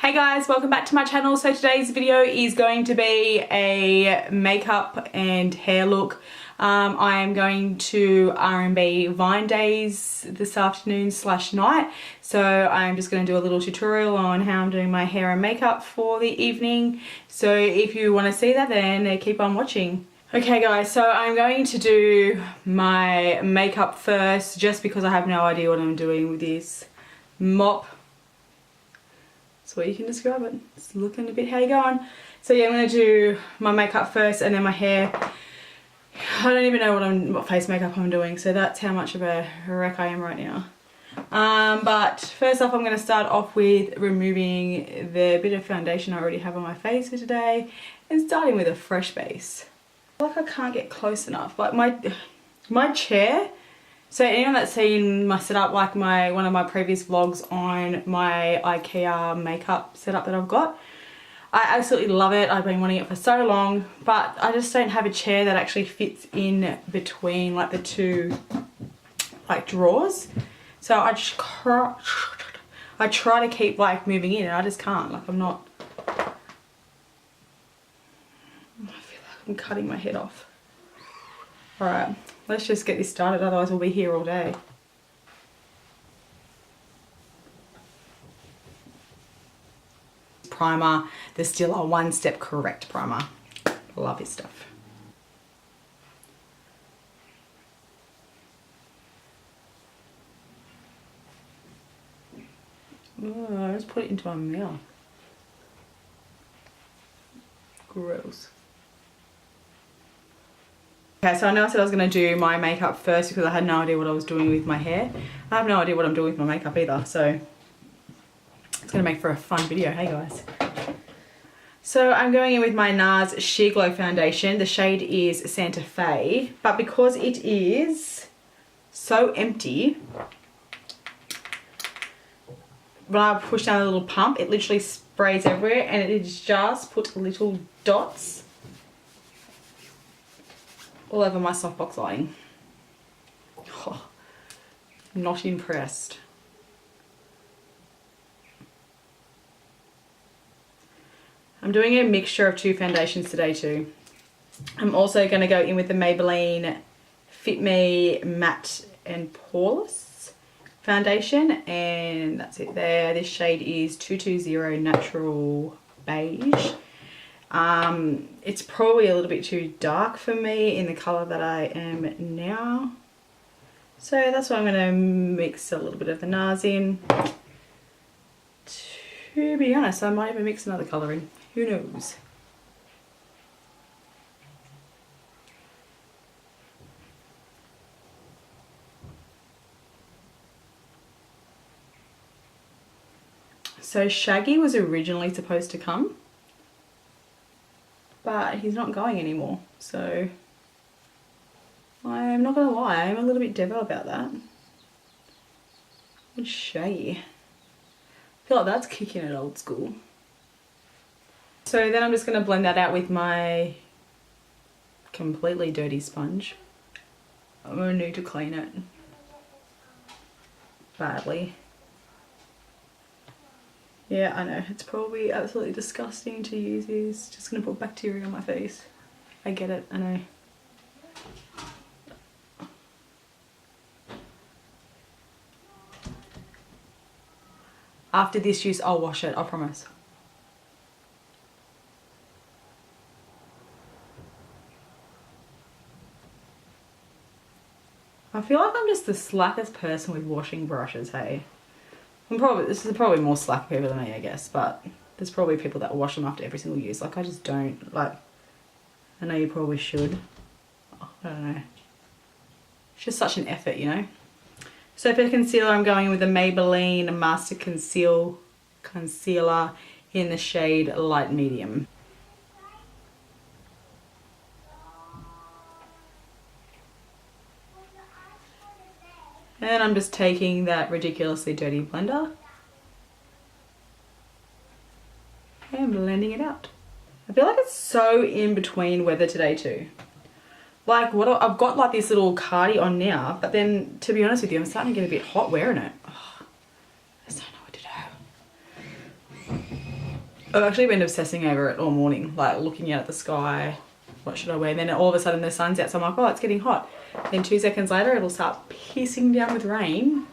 Hey guys, welcome back to my channel. So today's video is going to be a makeup and hair look. I am going to RnB Vine Days this afternoon / night. So I'm just going to do a little tutorial on how I'm doing my hair and makeup for the evening. So if you want to see that, then keep on watching. Okay guys, so I'm going to do my makeup first just because I have no idea what I'm doing with this mop. That's what you can describe it. It's looking a bit how you going. So yeah, I'm going to do my makeup first and then my hair. I don't even know what face makeup I'm doing, so that's how much of a wreck I am right now. But first off, I'm going to start off with removing the bit of foundation I already have on my face for today and starting with a fresh base. I feel like I can't get close enough. Like my chair. So anyone that's seen my setup, like one of my previous vlogs on my IKEA makeup setup that I've got, I absolutely love it. I've been wanting it for so long, but I just don't have a chair that actually fits in between like the two like drawers. So I try to keep like moving in and I just can't. Like I feel like I'm cutting my head off. Alright, let's just get this started, otherwise we'll be here all day. Primer, the Stila One Step Correct primer. Love this stuff. Oh, I just put it into my mouth. Gross. Okay, so I know I said I was going to do my makeup first because I had no idea what I was doing with my hair. I have no idea what I'm doing with my makeup either, so it's going to make for a fun video, hey guys. So I'm going in with my NARS Sheer Glow foundation. The shade is Santa Fe, but because it is so empty, when I push down a little pump, it literally sprays everywhere and it just puts little dots all over my softbox lining. Oh, not impressed. I'm doing a mixture of two foundations today too. I'm also going to go in with the Maybelline Fit Me Matte and Poreless foundation, and that's it there. This shade is 220 Natural Beige. It's probably a little bit too dark for me in the colour that I am now. So that's why I'm going to mix a little bit of the NARS in. To be honest, I might even mix another colour in. Who knows? So Shaggy was originally supposed to come, but he's not going anymore, so I'm not gonna lie, I'm a little bit devil about that. It's Shaggy. I feel like that's kicking it old school. So then I'm just gonna blend that out with my completely dirty sponge. I'm gonna need to clean it badly. Yeah, I know, it's probably absolutely disgusting to use this. Just gonna put bacteria on my face. I get it, I know. After this use, I'll wash it, I promise. I feel like I'm just the slackest person with washing brushes, hey? This is probably more slack people than me, I guess, but there's probably people that wash them after every single use. Like, I just don't. Like, I know you probably should. Oh, I don't know. It's just such an effort, you know? So for concealer, I'm going with the Maybelline Master Concealer in the shade Light Medium. And I'm just taking that ridiculously dirty blender and blending it out. I feel like it's so in between weather today too. Like I've got like this little cardi on now, but then to be honest with you, I'm starting to get a bit hot wearing it. Oh, I just don't know what to do. I've actually been obsessing over it all morning, like looking out at the sky. What should I wear? And then all of a sudden the sun's out, so I'm like, oh, it's getting hot. Then 2 seconds later, it'll start pissing down with rain.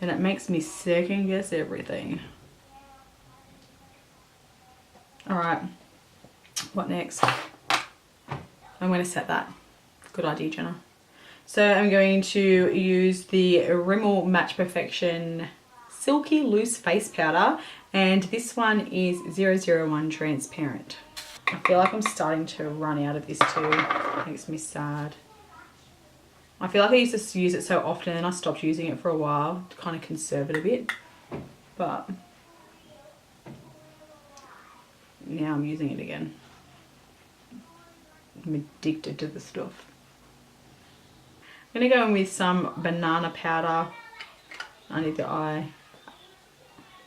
And it makes me second guess everything. All right, what next? I'm going to set that. Good idea, Jenna. So I'm going to use the Rimmel Match Perfection Silky Loose Face Powder, and this one is 001 Transparent. I feel like I'm starting to run out of this too. It makes me sad. I feel like I used to use it so often and I stopped using it for a while to kind of conserve it a bit. But now I'm using it again. I'm addicted to the stuff. I'm going to go in with some banana powder under the eye.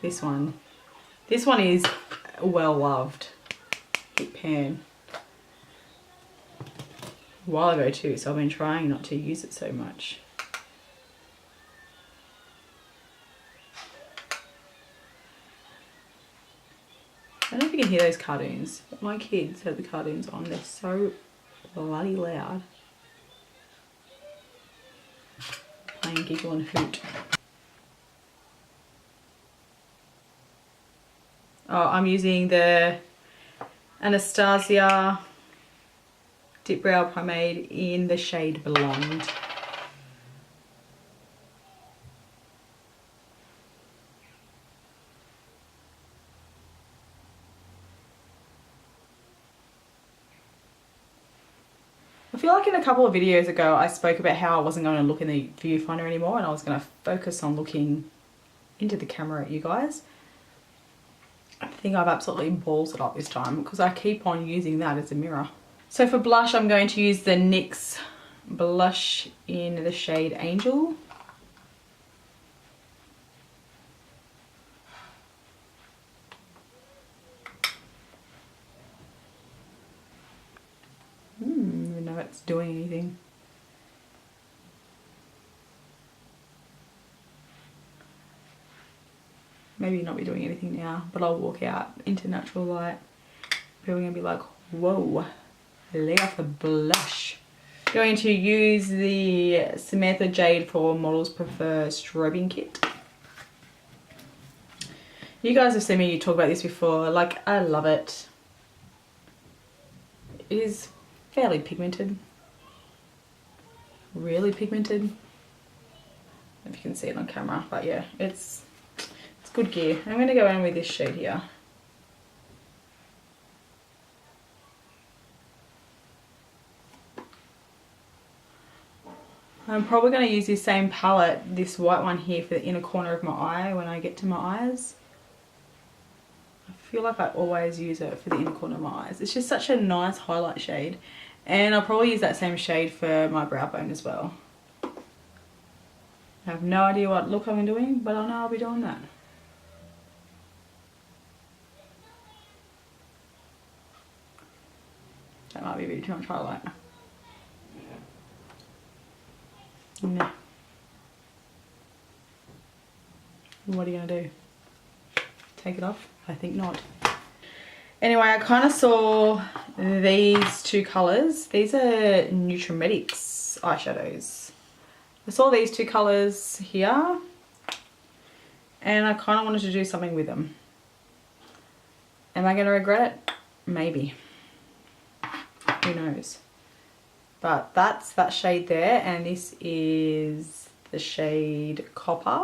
This one is well loved. Hit pan. A while ago too, so I've been trying not to use it so much. I don't know if you can hear those cartoons, but my kids have the cartoons on. They're so bloody loud. Playing Giggle and Hoot. Oh, I'm using the Anastasia Dip Brow Pomade in the shade Blonde. I feel like in a couple of videos ago I spoke about how I wasn't going to look in the viewfinder anymore and I was going to focus on looking into the camera at you guys. I think I've absolutely balls it up this time because I keep on using that as a mirror. So for blush, I'm going to use the NYX blush in the shade Angel. I don't even know if it's doing anything. Maybe not be doing anything now, but I'll walk out into natural light. People are going to be like, whoa, lay off the blush. Going to use the Samantha Jade for Models Prefer Strobing Kit. You guys have seen me talk about this before. Like, I love it. It is fairly pigmented. Really pigmented. I don't know if you can see it on camera, but yeah, it's good gear. I'm going to go in with this shade here. I'm probably going to use this same palette, this white one here, for the inner corner of my eye when I get to my eyes. I feel like I always use it for the inner corner of my eyes. It's just such a nice highlight shade. And I'll probably use that same shade for my brow bone as well. I have no idea what look I'm doing, but I know I'll be doing that. That might be a bit too much highlight. No. What are you going to do? Take it off? I think not. Anyway, I kind of saw these two colours. These are Nutrimetics eyeshadows. I saw these two colours here and I kind of wanted to do something with them. Am I going to regret it? Maybe. Who knows? But that's that shade there, and this is the shade Copper.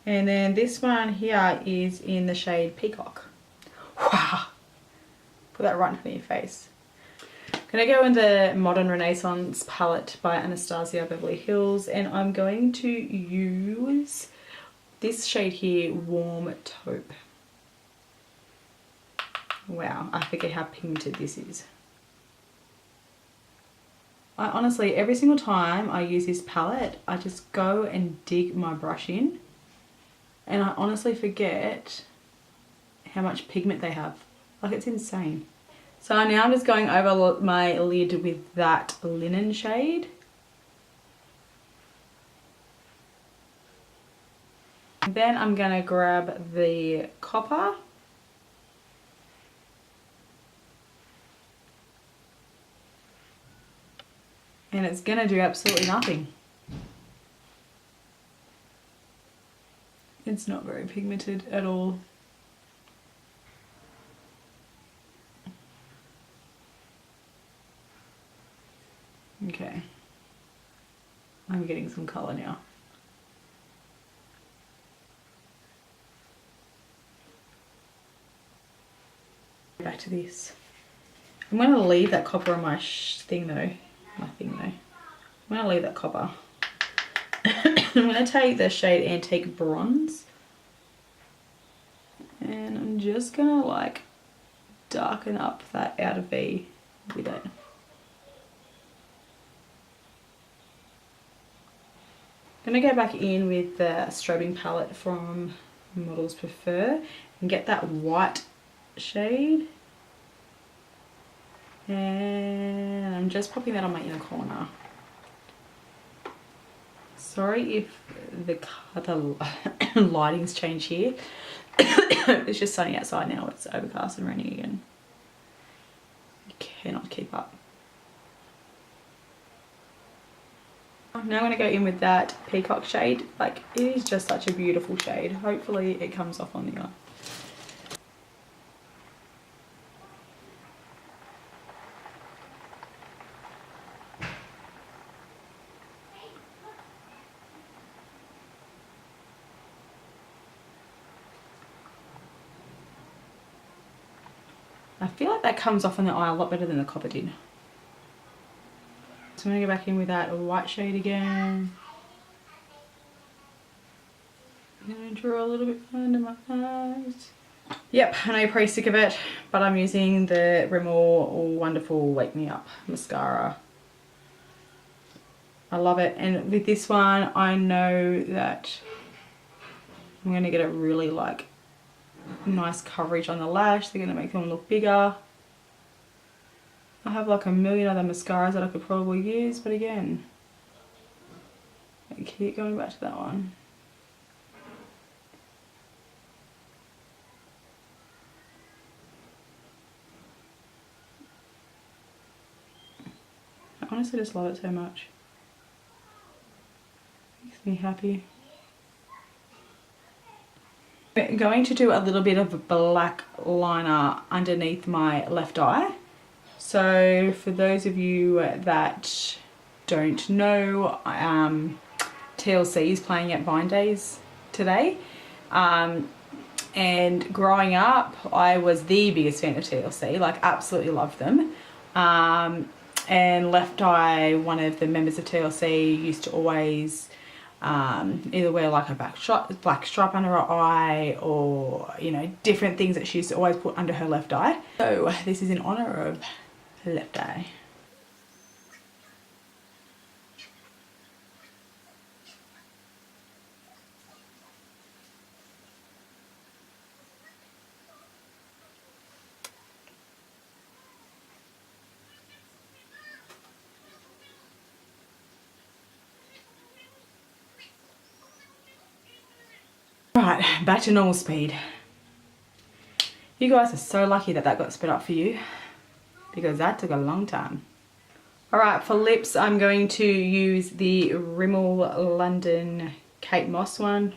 And then this one here is in the shade Peacock. Wow. Put that right in front of your face. I'm going to go in the Modern Renaissance palette by Anastasia Beverly Hills, and I'm going to use this shade here, Warm Taupe. Wow, I forget how pigmented this is. I honestly, every single time I use this palette, I just go and dig my brush in. And I honestly forget how much pigment they have. Like, it's insane. So now I'm just going over my lid with that Linen shade. Then I'm gonna grab the copper. And it's gonna do absolutely nothing. It's not very pigmented at all. Okay. I'm getting some colour now. Back to this. I'm going to leave that copper on my thing though. I'm going to leave that copper. I'm going to take the shade Antique Bronze. And I'm just going to like darken up that outer V with it. I'm going to go back in with the strobing palette from Models Prefer and get that white shade. And I'm just popping that on my inner corner. Sorry if the lighting's changed here. It's just sunny outside now. It's overcast and raining again. I cannot keep up. Now I'm going to go in with that peacock shade. Like, it is just such a beautiful shade. Hopefully it comes off on the eye. I feel like that comes off on the eye a lot better than the copper did. So I'm going to go back in with that white shade again. I'm going to draw a little bit under my eyes. Yep, I know you're pretty sick of it, but I'm using the Rimmel Wonderful Wake Me Up mascara. I love it, and with this one I know that I'm going to get a really like nice coverage on the lash. They're going to make them look bigger. I have like a million other mascaras that I could probably use, but again, I keep going back to that one. I honestly just love it so much. Makes me happy. I'm going to do a little bit of a black liner underneath my left eye. So for those of you that don't know, TLC is playing at Vine Days today. And growing up, I was the biggest fan of TLC, like absolutely loved them. And Left Eye, one of the members of TLC, used to always either wear like a black stripe under her eye, or you know, different things that she used to always put under her left eye. So this is in honor of Left Eye. Right, back to normal speed. You guys are so lucky that that got sped up for you, because that took a long time. Alright, for lips I'm going to use the Rimmel London Kate Moss one.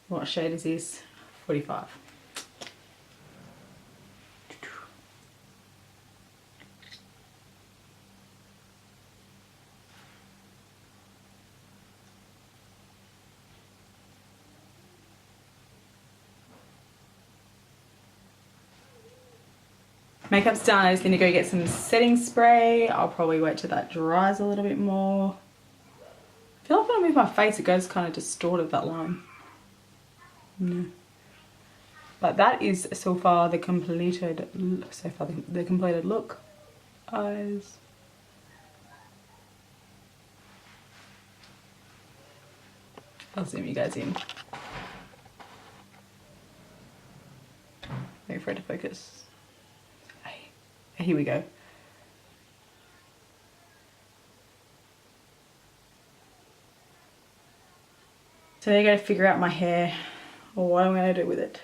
What shade is this? 45. Makeup's done. I just need to go get some setting spray. I'll probably wait till that dries a little bit more. I feel like when I move my face it goes kind of distorted, that line. No. But that is so far the completed look. Eyes. I'll zoom you guys in. Wait for it to focus. Here we go. So I gotta figure out my hair or what I'm gonna do with it.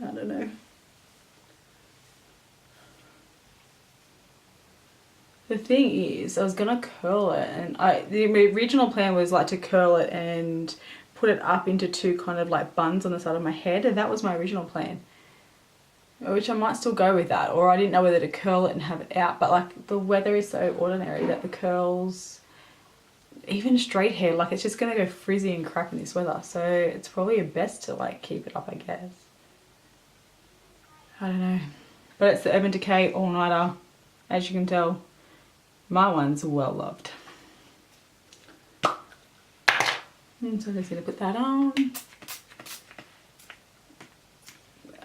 I don't know. The thing is, I was gonna curl it, and the original plan was like to curl it and put it up into two kind of like buns on the side of my head, and that was my original plan. Which I might still go with that, or I didn't know whether to curl it and have it out, but like the weather is so ordinary that the curls, even straight hair, like it's just gonna go frizzy and crap in this weather, so it's probably best to like keep it up, I guess. I don't know, but it's the Urban Decay all-nighter. As you can tell, my one's well loved. And so I'm just gonna put that on.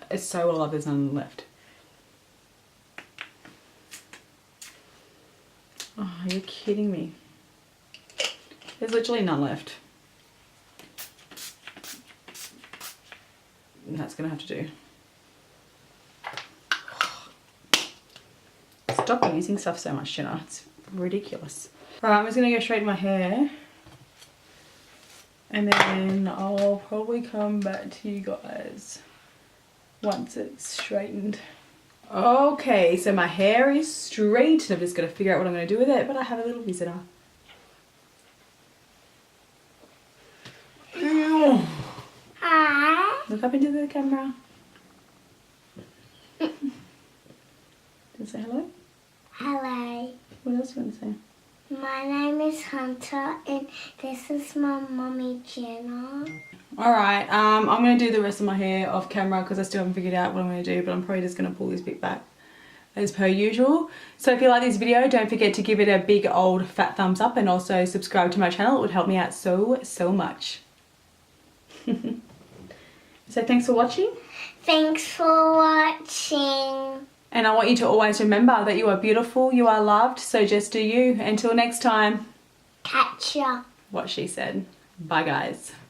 It's so well loved, there's none left. Oh, you're kidding me. There's literally none left. And that's gonna have to do. Stop using stuff so much, Jenna. It's ridiculous. Right, I'm just gonna go straighten my hair. And then I'll probably come back to you guys once it's straightened. Okay, so my hair is straight. I'm just gonna figure out what I'm gonna do with it, but I have a little visitor. Hi. Look up into the camera. Say hello. Hello. What else do you want to say? My name is Hunter and this is my mummy Jenna. Alright, I'm going to do the rest of my hair off camera because I still haven't figured out what I'm going to do, but I'm probably just going to pull this bit back as per usual. So if you like this video, don't forget to give it a big old fat thumbs up and also subscribe to my channel. It would help me out so much. So thanks for watching. Thanks for watching. And I want you to always remember that you are beautiful, you are loved, so just do you. Until next time. Catch ya. What she said. Bye guys.